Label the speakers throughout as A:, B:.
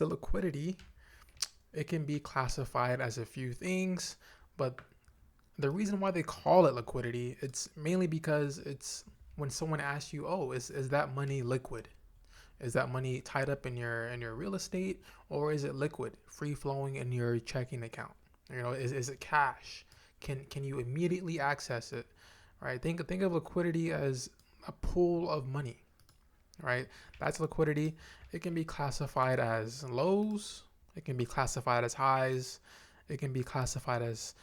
A: the liquidity, it can be classified as a few things, but the reason why they call it liquidity, it's mainly because it's when someone asks you, oh, is that money liquid? Is that money tied up in your real estate, or is it liquid, free flowing in your checking account? Is it cash? Can you immediately access it? Right? Think of liquidity as a pool of money, right? That's liquidity. It can be classified as lows, it can be classified as highs, it can be classified as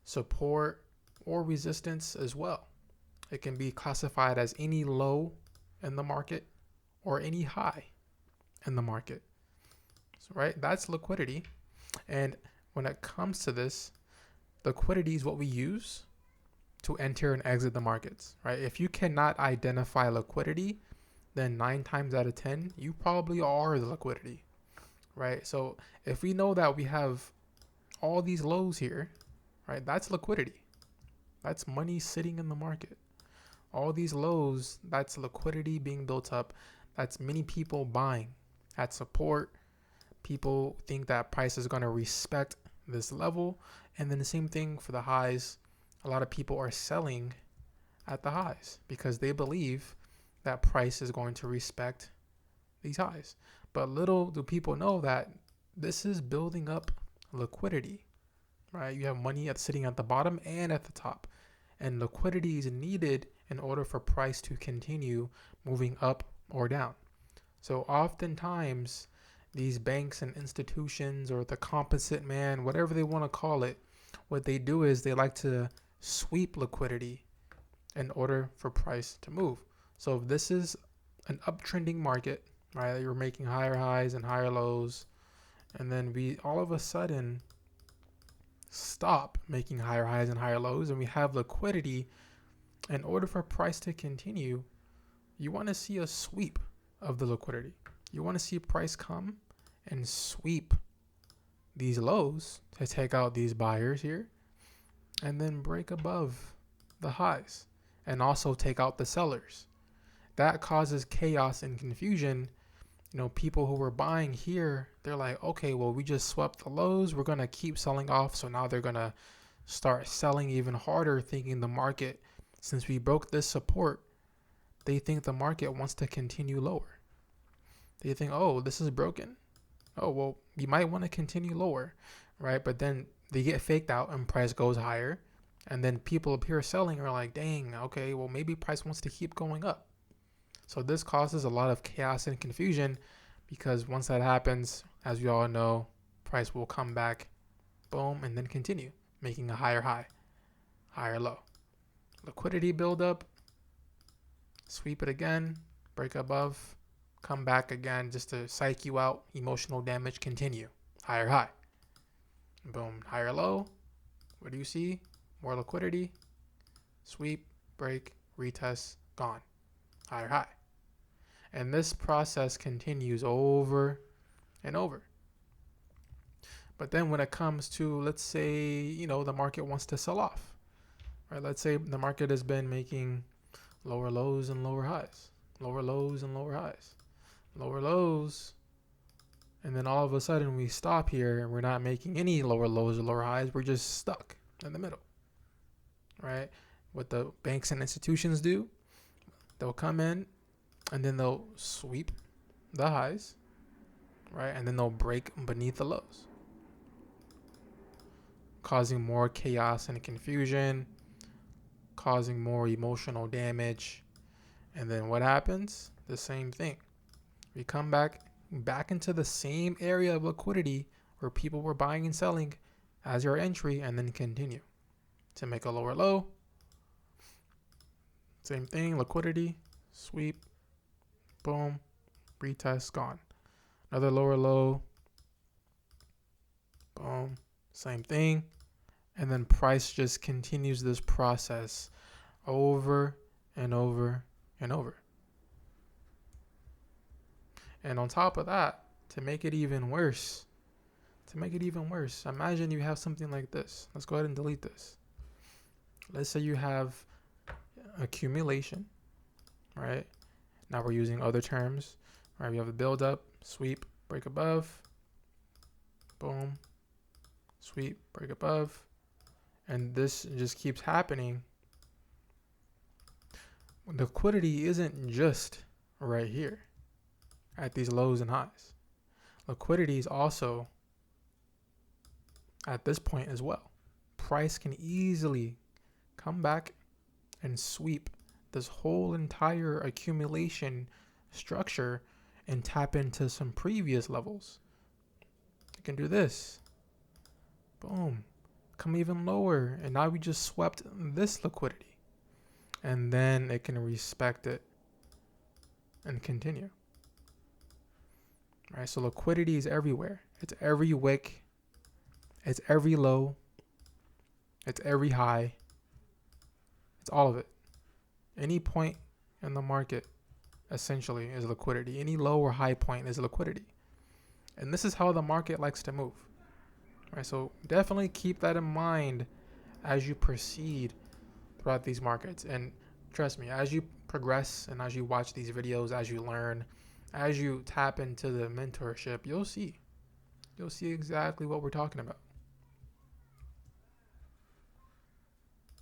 A: support or resistance as well. It can be classified as any low in the market or any high in the market. So, right? That's liquidity. And when it comes to this, liquidity is what we use to enter and exit the markets, right? If you cannot identify liquidity, then 9 times out of 10, you probably are the liquidity, right? So if we know that we have all these lows here, right, that's liquidity. That's money sitting in the market. All these lows, that's liquidity being built up. That's many people buying at support. People think that price is going to respect this level. And then the same thing for the highs. A lot of people are selling at the highs because they believe that price is going to respect these highs. But little do people know that this is building up liquidity, right? You have money sitting at the bottom and at the top. And liquidity is needed in order for price to continue moving up or down. So oftentimes, these banks and institutions, or the composite man, whatever they want to call it, what they do is they like to sweep liquidity in order for price to move. So if this is an uptrending market, right, you're making higher highs and higher lows, and then we all of a sudden stop making higher highs and higher lows, and we have liquidity, in order for price to continue, you want to see a sweep of the liquidity. You want to see price come and sweep these lows to take out these buyers here, and then break above the highs and also take out the sellers. That causes chaos and confusion. People who were buying here, they're like, okay, well, we just swept the lows, we're going to keep selling off. So now they're going to start selling even harder, thinking the market, since we broke this support, they think the market wants to continue lower. They think, oh, this is broken. Oh, well, you might want to continue lower, right? But then they get faked out and price goes higher. And then people appear selling and are like, dang, okay, well, maybe price wants to keep going up. So this causes a lot of chaos and confusion, because once that happens, as we all know, price will come back, boom, and then continue making a higher high, higher low. Liquidity buildup, sweep it again, break above, come back again just to psych you out, emotional damage, continue, higher high, boom, higher low. What do you see? More liquidity, sweep, break, retest, gone, higher high. And this process continues over and over. But then when it comes to, let's say, the market wants to sell off, right? Let's say the market has been making lower lows and lower highs, lower lows and lower highs, lower lows. And then all of a sudden we stop here and we're not making any lower lows or lower highs. We're just stuck in the middle, right? What the banks and institutions do, they'll come in and then they'll sweep the highs, right? And then they'll break beneath the lows, causing more chaos and confusion, causing more emotional damage. And then what happens? The same thing. We come back into the same area of liquidity where people were buying and selling as your entry, and then continue to make a lower low. Same thing, liquidity, sweep, boom, retest, gone. Another lower low, boom, same thing. And then price just continues this process over and over and over. And on top of that, to make it even worse, imagine you have something like this. Let's go ahead and delete this. Let's say you have accumulation, right? Now we're using other terms, right? We have a build up, sweep, break above, Boom. Sweep, break above. And this just keeps happening. Liquidity isn't just right here at these lows and highs. Liquidity is also at this point as well. Price can easily come back and sweep this whole entire accumulation structure and tap into some previous levels. You can do this. Boom. Come even lower. And now we just swept this liquidity. And then it can respect it and continue. Right? So liquidity is everywhere. It's every wick. It's every low. It's every high. It's all of it. Any point in the market essentially is liquidity. Any low or high point is liquidity. And this is how the market likes to move. Right? So definitely keep that in mind as you proceed throughout these markets. And trust me, as you progress and as you watch these videos, as you learn, as you tap into the mentorship, you'll see exactly what we're talking about.